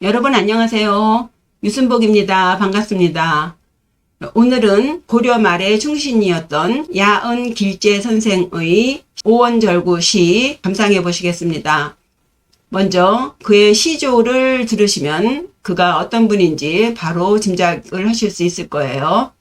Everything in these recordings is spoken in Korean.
여러분 안녕하세요. 유순복입니다. 반갑습니다. 오늘은 고려 말의 충신이었던 야은길제 선생의 오원절구 시 감상해 보시겠습니다. 먼저 그의 시조를 들으시면 그가 어떤 분인지 바로 짐작을 하실 수 있을 거예요.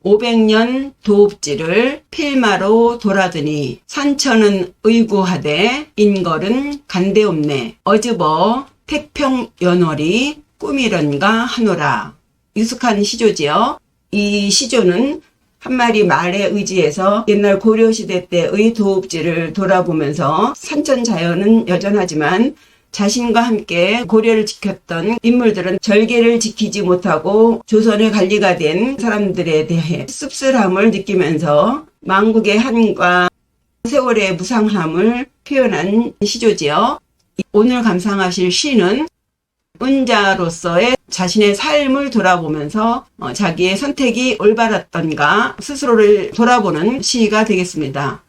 500년 도읍지를 필마로 돌아드니 산천은 의구하되 인걸은 간대없네 어즈버 태평연월이 꿈이런가 하노라. 익숙한 시조지요. 이 시조는 한 마리 말에 의지해서 옛날 고려시대 때의 도읍지를 돌아보면서 산천 자연은 여전하지만 자신과 함께 고려를 지켰던 인물들은 절개를 지키지 못하고 조선의 관리가 된 사람들에 대해 씁쓸함을 느끼면서 망국의 한과 세월의 무상함을 표현한 시조지요. 오늘 감상하실 시는 은자로서의 자신의 삶을 돌아보면서 자기의 선택이 올바랐던가 스스로를 돌아보는 시가 되겠습니다.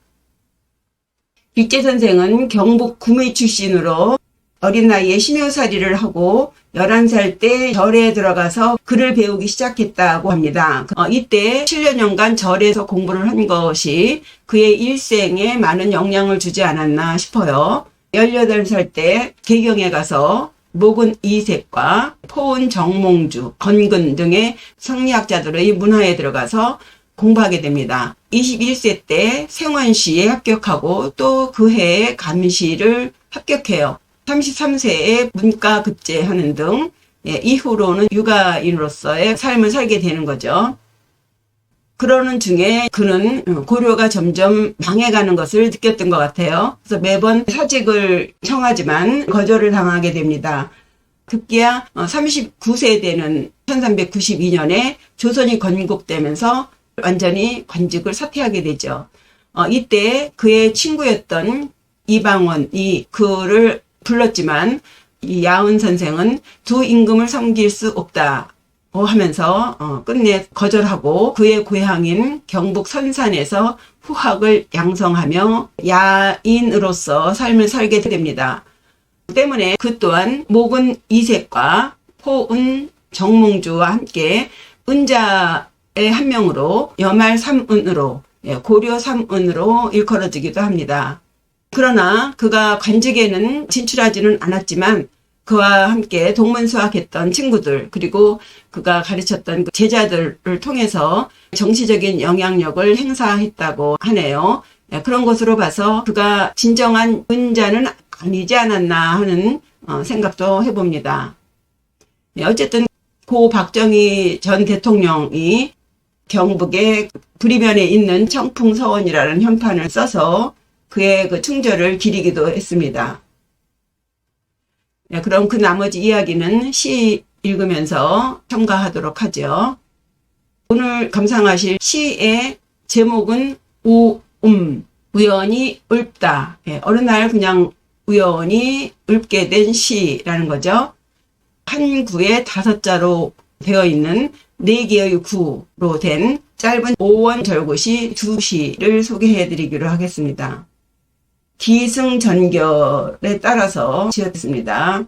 길제 선생은 경북 구미 출신으로 어린 나이에 심효살이를 하고 11살 때 절에 들어가서 글을 배우기 시작했다고 합니다. 이때 7년간 절에서 공부를 한 것이 그의 일생에 많은 영향을 주지 않았나 싶어요. 18살 때 개경에 가서 목은 이색과 포은 정몽주, 건근 등의 성리학자들의 문화에 들어가서 공부하게 됩니다. 21세 때 생원시에 합격하고 또 그 해에 감시를 합격해요. 33세에 문과급제하는 등 이후로는 육아인으로서의 삶을 살게 되는 거죠. 그러는 중에 그는 고려가 점점 망해가는 것을 느꼈던 것 같아요. 그래서 매번 사직을 청하지만 거절을 당하게 됩니다. 급기야 39세 되는 1392년에 조선이 건국되면서 완전히 관직을 사퇴하게 되죠. 이때 그의 친구였던 이방원이 그를 불렀지만 이 야은 선생은 두 임금을 섬길 수 없다 하면서 끝내 거절하고 그의 고향인 경북 선산에서 후학을 양성하며 야인으로서 삶을 살게 됩니다. 때문에 그 또한 목은 이색과 포은 정몽주와 함께 은자의 한 명으로 여말 삼은으로 고려 삼은으로 일컬어지기도 합니다. 그러나 그가 관직에는 진출하지는 않았지만 그와 함께 동문수학했던 친구들 그리고 그가 가르쳤던 제자들을 통해서 정치적인 영향력을 행사했다고 하네요. 그런 것으로 봐서 그가 진정한 은자는 아니지 않았나 하는 생각도 해봅니다. 어쨌든 고 박정희 전 대통령이 경북의 부리면에 있는 청풍서원이라는 현판을 써서 그의 그 충절을 기리기도 했습니다. 그럼 그 나머지 이야기는 시 읽으면서 첨가하도록 하죠. 오늘 감상하실 시의 제목은 우연히 읊다. 어느 날 그냥 우연히 읊게 된 시라는 거죠. 한 구에 5자로 되어 있는 4개의 구로 된 짧은 오원절구시 2시를 소개해 드리기로 하겠습니다. 기승전결에 따라서 지었습니다.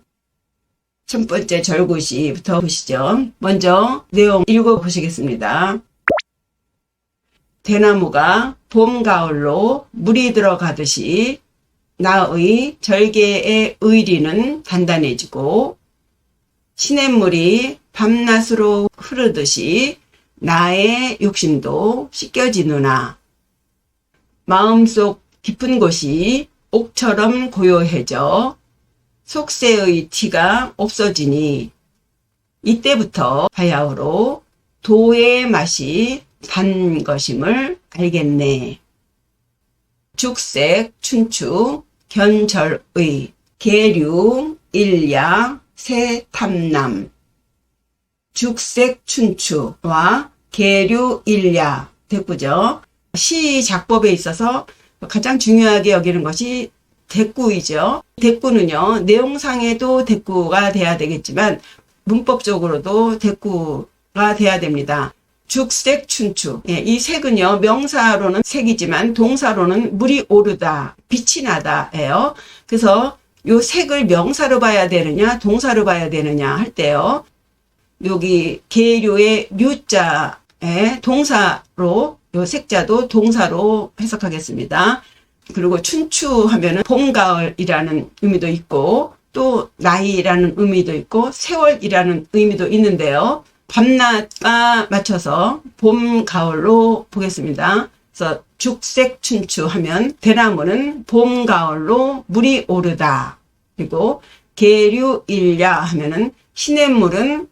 첫 번째 절구시부터 보시죠. 먼저 내용 읽어보시겠습니다. 대나무가 봄, 가을로 물이 들어가듯이 나의 절개의 의리는 단단해지고 시냇물이 밤낮으로 흐르듯이 나의 욕심도 씻겨지느나 마음속 깊은 곳이 옥처럼 고요해져 속세의 티가 없어지니 이때부터 바야흐로 도의 맛이 단 것임을 알겠네. 죽색 춘추 견절의 계류 일야 세탐남 죽색 춘추와 계류 일야 됐고죠. 시 작법에 있어서 가장 중요하게 여기는 것이 대꾸이죠. 대꾸는요, 내용상에도 대꾸가 돼야 되겠지만 문법적으로도 대꾸가 돼야 됩니다. 죽색 춘추. 이 색은요, 명사로는 색이지만 동사로는 물이 오르다, 빛이 나다예요. 그래서 요 색을 명사로 봐야 되느냐, 동사로 봐야 되느냐 할 때요. 여기 계류의 류자에 동사로, 요 색자도 동사로 해석하겠습니다. 그리고 춘추 하면은 봄, 가을이라는 의미도 있고, 또 나이라는 의미도 있고, 세월이라는 의미도 있는데요. 밤낮과 맞춰서 봄, 가을로 보겠습니다. 그래서 죽색 춘추 하면 대나무는 봄, 가을로 물이 오르다. 그리고 계류일야 하면은 시냇물은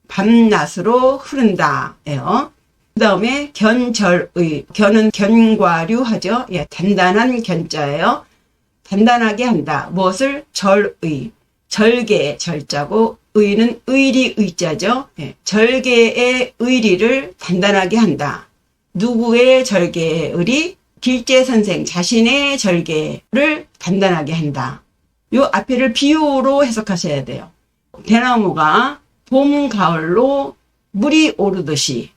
밤낮으로 흐른다. 예요. 그 다음에 견절의, 견은 견과류 하죠. 예, 단단한 견자예요. 단단하게 한다. 무엇을? 절의. 절개 절자고 의는 의리 의자죠. 예, 절개의 의리를 단단하게 한다. 누구의 절개의 의리? 길재 선생 자신의 절개를 단단하게 한다. 요 앞에를 비유로 해석하셔야 돼요. 대나무가 봄, 가을로 물이 오르듯이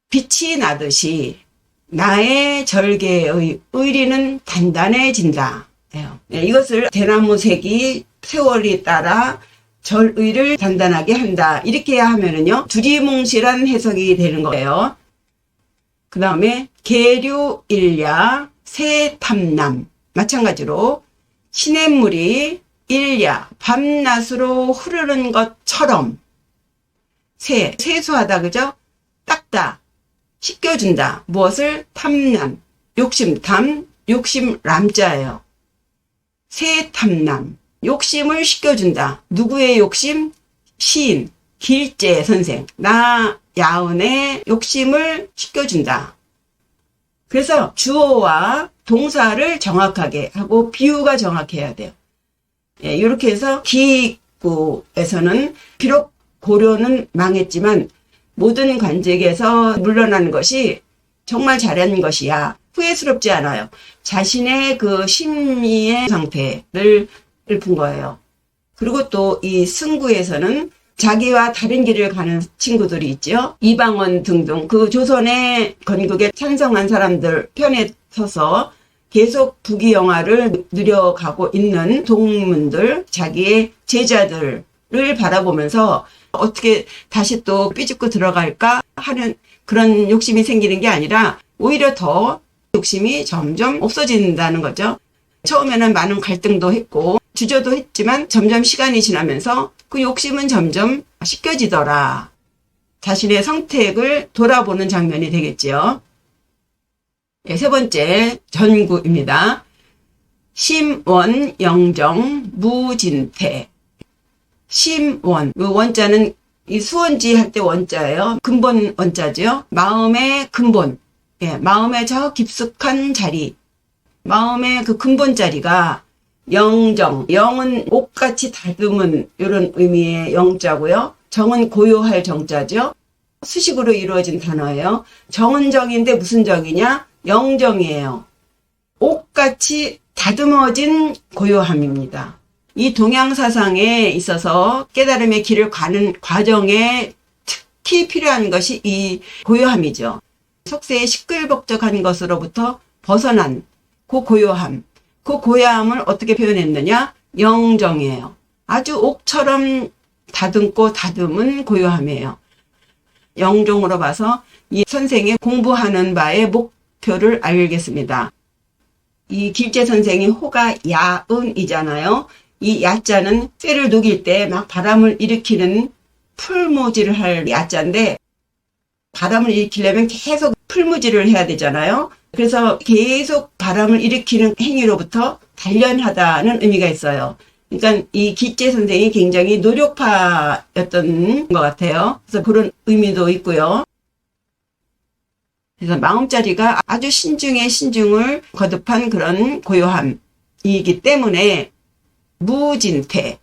빛이 나듯이 나의 절개의 의리는 단단해진다. 이것을 대나무색이 세월이 따라 절의를 단단하게 한다. 이렇게 하면은요, 두리뭉실한 해석이 되는 거예요. 그 다음에 계류일야 새탐남. 마찬가지로 시냇물이 일야 밤낮으로 흐르는 것처럼 세수하다, 그죠? 닦다, 씻겨준다. 무엇을? 탐남, 욕심탐, 욕심람자예요. 새탐남, 욕심을 씻겨준다. 누구의 욕심? 시인, 길재 선생, 나 야은의 욕심을 씻겨준다. 그래서 주어와 동사를 정확하게 하고 비유가 정확해야 돼요. 예, 이렇게 해서 기구에서는 비록 고려는 망했지만 모든 관직에서 물러나는 것이 정말 잘한 것이야. 후회스럽지 않아요. 자신의 그 심리의 상태를 본 거예요. 그리고 또 이 승구에서는 자기와 다른 길을 가는 친구들이 있죠. 이방원 등등 그 조선의 건국에 찬성한 사람들 편에 서서 계속 부귀영화를 누려가고 있는 동문들, 자기의 제자들을 바라보면서 어떻게 다시 또 삐죽고 들어갈까 하는 그런 욕심이 생기는 게 아니라 오히려 더 욕심이 점점 없어진다는 거죠. 처음에는 많은 갈등도 했고 주저도 했지만 점점 시간이 지나면서 그 욕심은 점점 씻겨지더라. 자신의 성택을 돌아보는 장면이 되겠지요. 네, 세 번째 전구입니다. 심원, 영정, 무진태. 심원, 이 원자는 이 수원지 할 때 원자예요. 근본 원자죠. 마음의 근본, 예, 마음의 저 깊숙한 자리, 마음의 그 근본 자리가 영정, 영은 옥같이 다듬은 이런 의미의 영자고요. 정은 고요할 정자죠. 수식으로 이루어진 단어예요. 정은 정인데 무슨 정이냐? 영정이에요. 옥같이 다듬어진 고요함입니다. 이 동양사상에 있어서 깨달음의 길을 가는 과정에 특히 필요한 것이 이 고요함이죠. 속세의 시끌벅적한 것으로부터 벗어난 그 고요함. 그 고요함을 어떻게 표현했느냐? 영정이에요. 아주 옥처럼 다듬고 다듬은 고요함이에요. 영정으로 봐서 이 선생이 공부하는 바의 목표를 알겠습니다. 이 길재 선생이 호가 야은이잖아요. 이 야자는 쇠를 녹일 때 막 바람을 일으키는 풀무질을 할 야자인데 바람을 일으키려면 계속 풀무질을 해야 되잖아요. 그래서 계속 바람을 일으키는 행위로부터 단련하다는 의미가 있어요. 그러니까 이 길재 선생이 굉장히 노력파였던 것 같아요. 그래서 그런 의미도 있고요. 그래서 마음자리가 아주 신중에 신중을 거듭한 그런 고요함이기 때문에 무진태,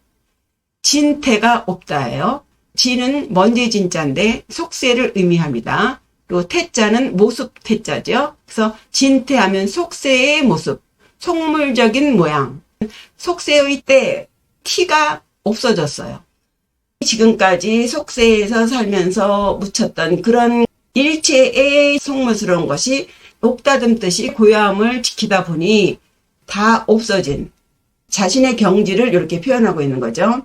진태가 없다예요. 진은 먼지 진자인데 속세를 의미합니다. 그리고 태자는 모습 태자죠. 그래서 진태하면 속세의 모습, 속물적인 모양. 속세의 때 티가 없어졌어요. 지금까지 속세에서 살면서 묻혔던 그런 일체의 속물스러운 것이 옥다듬듯이 고요함을 지키다 보니 다 없어진 자신의 경지를 이렇게 표현하고 있는 거죠.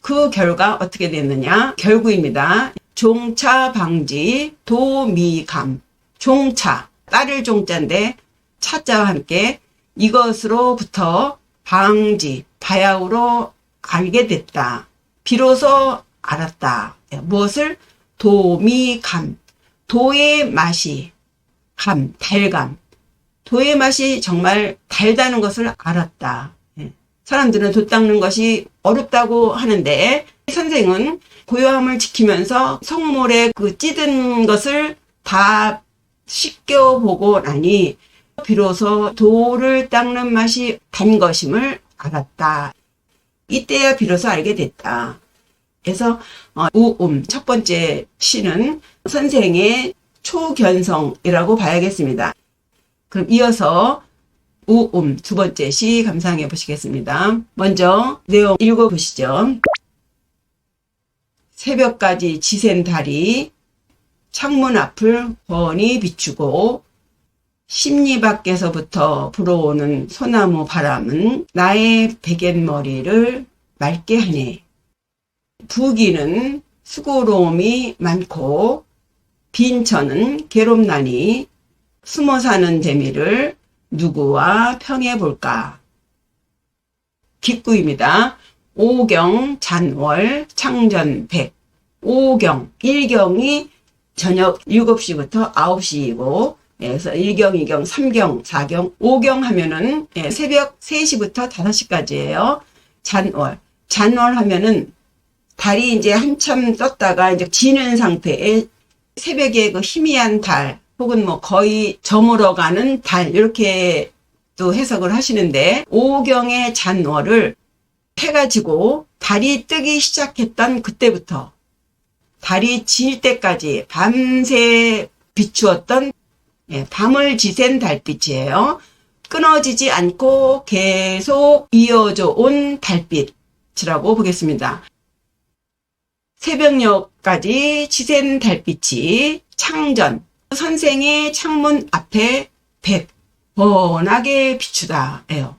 그 결과 어떻게 됐느냐? 결구입니다. 종차 방지 도미감. 종차, 따를 종자인데 차자와 함께 이것으로부터 방지, 바야흐로 알게 됐다. 비로소 알았다. 무엇을? 도미감. 도의 맛이, 감, 달감. 도의 맛이 정말 달다는 것을 알았다. 사람들은 도 닦는 것이 어렵다고 하는데 선생은 고요함을 지키면서 성물에 그 찌든 것을 다 씻겨보고 나니 비로소 도를 닦는 맛이 단 것임을 알았다. 이때야 비로소 알게 됐다. 그래서 첫 번째 시는 선생의 초견성이라고 봐야겠습니다. 그럼 이어서 두 번째 시 감상해 보시겠습니다. 먼저 내용 읽어보시죠. 새벽까지 지샌 달이 창문 앞을 훤히 비추고 심리 밖에서부터 불어오는 소나무 바람은 나의 베갯머리를 맑게 하네. 부귀는 수고로움이 많고 빈천은 괴롭나니 숨어 사는 재미를 누구와 평해볼까. 기구입니다. 오경, 잔월, 창전백. 오경, 1경이 저녁 7시부터 9시이고 그래서 1경, 2경, 3경, 4경, 5경 하면은 새벽 3시부터 5시까지예요. 잔월. 잔월 하면은 달이 이제 한참 떴다가 이제 지는 상태에 새벽에 그 희미한 달 혹은 뭐 거의 저물어 가는 달 이렇게 또 해석을 하시는데 오경의 잔월을 해가 지고 달이 뜨기 시작했던 그때부터 달이 질 때까지 밤새 비추었던 밤을 지샌 달빛이에요. 끊어지지 않고 계속 이어져 온 달빛이라고 보겠습니다. 새벽녘까지 지샌 달빛이 창전, 선생의 창문 앞에 훤하게 비추다예요.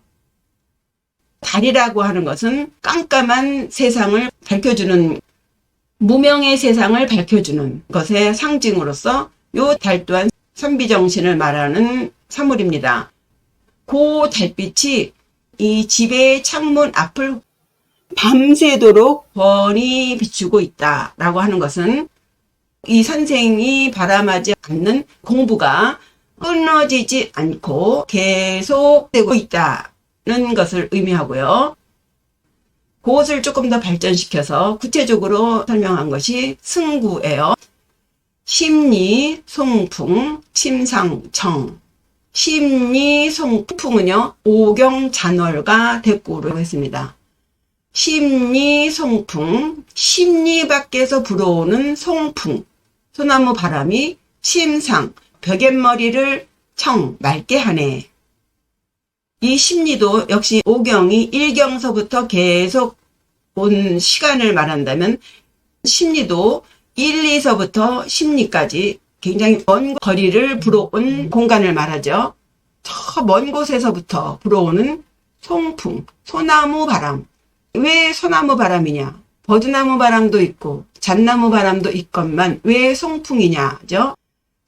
달이라고 하는 것은 깜깜한 세상을 밝혀주는, 무명의 세상을 밝혀주는 것의 상징으로서 요 달 또한 선비정신을 말하는 사물입니다. 그 달빛이 이 집의 창문 앞을 밤새도록 훤히 비추고 있다라고 하는 것은 이 선생이 바람하지 않는 공부가 끊어지지 않고 계속되고 있다는 것을 의미하고요. 그것을 조금 더 발전시켜서 구체적으로 설명한 것이 승구예요. 심리, 송풍, 침상청. 심리, 송풍은요, 오경잔월과 대꾸로 했습니다. 심리, 송풍, 심리 밖에서 불어오는 송풍, 소나무 바람이 침상, 베갯머리를 맑게 하네. 이 심리도 역시 오경이 1경서부터 계속 온 시간을 말한다면 심리도 1, 2서부터 심리까지 굉장히 먼 거리를 불어온 공간을 말하죠. 저 먼 곳에서부터 불어오는 송풍, 소나무 바람. 왜 소나무 바람이냐? 버드나무 바람도 있고 잣나무 바람도 있건만 왜 송풍이냐죠?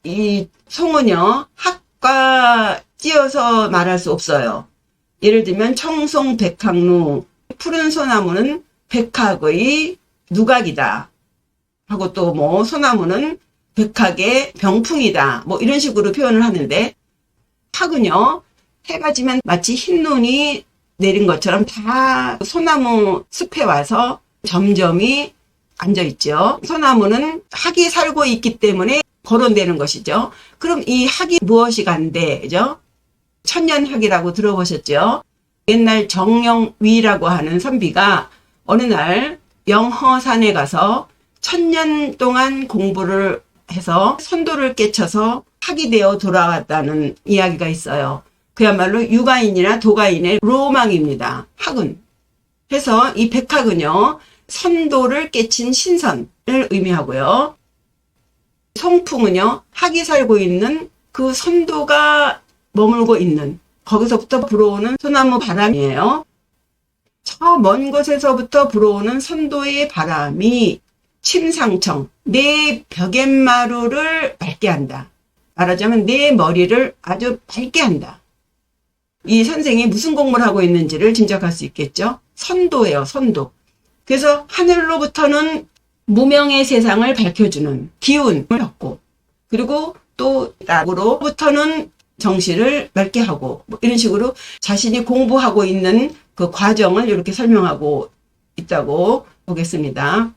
이 송은요, 학과 띄어서 말할 수 없어요. 예를 들면 청송 백학루, 푸른 소나무는 백학의 누각이다 하고 또 뭐 소나무는 백학의 병풍이다 뭐 이런 식으로 표현을 하는데, 학은요, 해가 지면 마치 흰 눈이 내린 것처럼 다 소나무 숲에 와서 점점이 앉아있죠. 소나무는 학이 살고 있기 때문에 거론되는 것이죠. 그럼 이 학이 무엇이 간대죠? 천년학이라고 들어보셨죠? 옛날 정영위라고 하는 선비가 어느 날 영허산에 가서 1000년 동안 공부를 해서 선도를 깨쳐서 학이 되어 돌아왔다는 이야기가 있어요. 그야말로 유가인이나 도가인의 로망입니다. 학은. 그래서 이 백학은요, 선도를 깨친 신선을 의미하고요. 송풍은요, 학이 살고 있는 그 선도가 머물고 있는 거기서부터 불어오는 소나무 바람이에요. 저 먼 곳에서부터 불어오는 선도의 바람이 침상청, 내 벽앤마루를 맑게 한다. 말하자면 내 머리를 아주 밝게 한다. 이 선생이 무슨 공부를 하고 있는지를 짐작할 수 있겠죠. 선도예요, 선도. 그래서 하늘로부터는 무명의 세상을 밝혀주는 기운을 얻고, 그리고 또 낙으로부터는 정신을 맑게 하고, 뭐 이런 식으로 자신이 공부하고 있는 그 과정을 이렇게 설명하고 있다고 보겠습니다.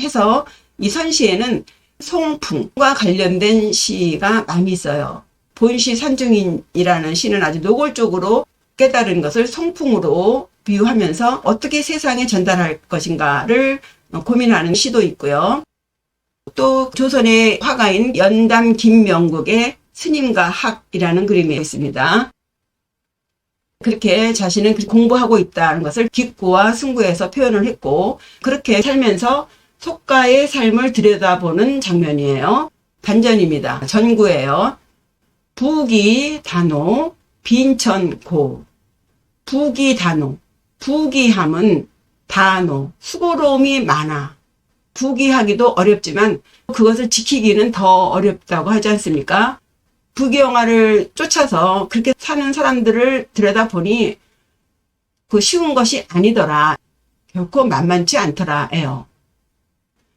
해서 이 선시에는 송풍과 관련된 시가 많이 있어요. 본시 산중인이라는 시는 아주 노골적으로 깨달은 것을 송풍으로 비유하면서 어떻게 세상에 전달할 것인가를 고민하는 시도 있고요. 또 조선의 화가인 연담 김명국의 스님과 학이라는 그림이 있습니다. 그렇게 자신은 공부하고 있다는 것을 기구와 승구에서 표현을 했고, 그렇게 살면서 속가의 삶을 들여다보는 장면이에요. 단전입니다. 전구예요. 부기단호 빈천고. 부기단호. 부기함은 단호, 수고로움이 많아. 부기하기도 어렵지만 그것을 지키기는 더 어렵다고 하지 않습니까? 부귀영화를 쫓아서 그렇게 사는 사람들을 들여다보니 그 쉬운 것이 아니더라. 결코 만만치 않더라예요.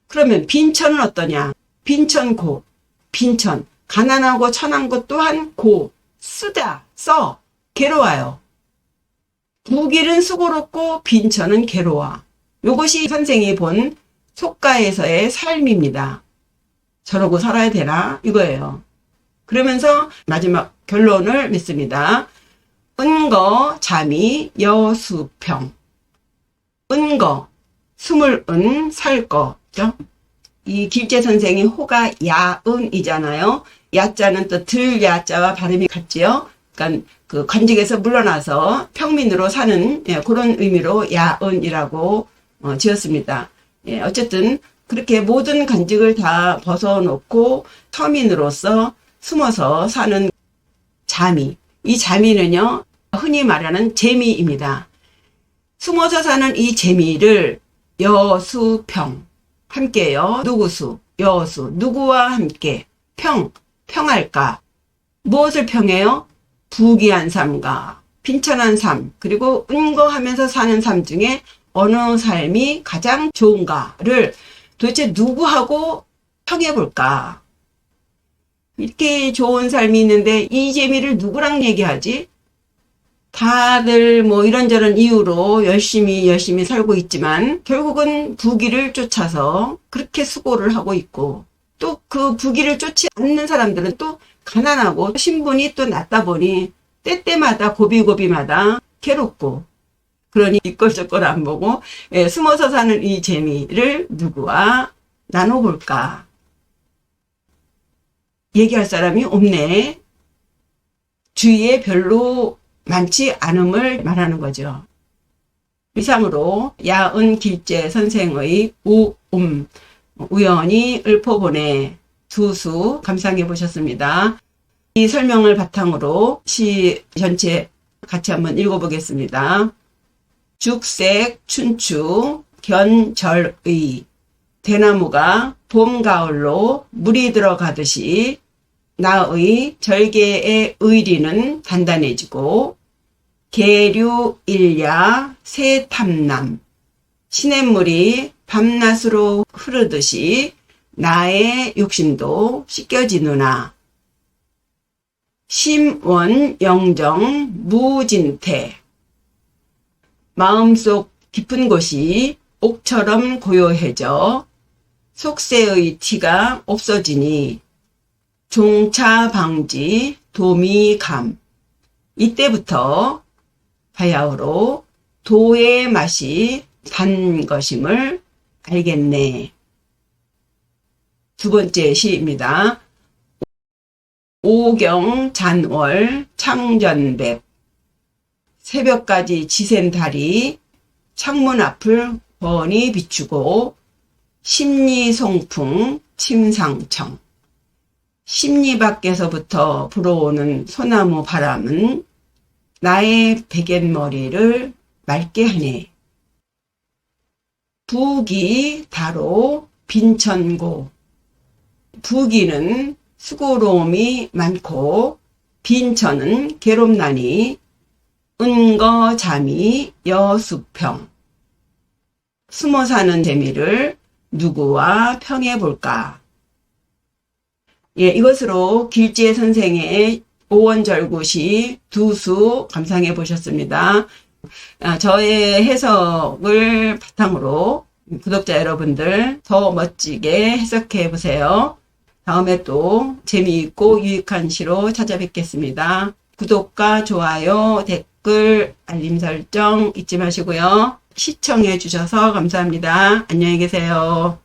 그러면 빈천은 어떠냐? 빈천고, 빈천, 가난하고 천한 것 또한 고, 쓰다, 써, 괴로워요. 부귀는 수고롭고 빈천은 괴로워. 이것이 선생이 본 속가에서의 삶입니다. 저러고 살아야 되나? 이거예요. 그러면서 마지막 결론을 맺습니다. 은거, 자미, 여수평. 은거, 숨을 살 거죠. 이 길재 선생이 호가 야은이잖아요. 야자는 또 들야자와 발음이 같지요. 그러니까 그 관직에서 물러나서 평민으로 사는 그런 의미로 야은이라고 지었습니다. 어쨌든 그렇게 모든 관직을 다 벗어놓고 서민으로서 숨어서 사는 자미. 이 자미는요, 흔히 말하는 재미입니다. 숨어서 사는 이 재미를 여수평, 함께요. 누구수, 여수, 누구와 함께, 평할까. 무엇을 평해요? 부귀한 삶과 빈천한 삶, 그리고 은거하면서 사는 삶 중에 어느 삶이 가장 좋은가를 도대체 누구하고 평해볼까? 이렇게 좋은 삶이 있는데 이 재미를 누구랑 얘기하지? 다들 뭐 이런저런 이유로 열심히 살고 있지만 결국은 부귀를 쫓아서 그렇게 수고를 하고 있고, 또 그 부귀를 쫓지 않는 사람들은 또 가난하고 신분이 또 낮다 보니 때때마다 고비고비마다 괴롭고, 그러니 이꼴저꼴 안 보고 숨어서 사는 이 재미를 누구와 나눠볼까? 얘기할 사람이 없네. 주위에 별로 많지 않음을 말하는 거죠. 이상으로 야은 길재 선생의 우연히 읊어보네 두 수 감상해 보셨습니다. 이 설명을 바탕으로 시 전체 같이 한번 읽어보겠습니다. 죽색 춘추 견절의. 대나무가 봄 가을로 물이 들어가듯이 나의 절개의 의리는 단단해지고, 계류 일야 새탐남, 시냇물이 밤낮으로 흐르듯이 나의 욕심도 씻겨지누나. 심원 영정 무진태. 마음속 깊은 곳이 옥처럼 고요해져 속세의 티가 없어지니 종차방지 도미감. 이때부터 바야흐로 도의 맛이 단 것임을 알겠네. 두 번째 시입니다. 오경 잔월 창전백. 새벽까지 지샌 달이 창문 앞을 훤히 비추고 심리송풍 침상청. 심리 밖에서부터 불어오는 소나무 바람은 나의 베갯머리를 맑게 하네. 부기 다로 빈천고. 부기는 수고로움이 많고 빈천은 괴롭나니 은거잠이 여수평. 숨어 사는 재미를 누구와 평해볼까. 예, 이것으로 길지혜 선생의 오원절구시 두 수 감상해 보셨습니다. 저의 해석을 바탕으로 구독자 여러분들 더 멋지게 해석해 보세요. 다음에 또 재미있고 유익한 시로 찾아뵙겠습니다. 구독과 좋아요, 댓글, 알림 설정 잊지 마시고요. 시청해 주셔서 감사합니다. 안녕히 계세요.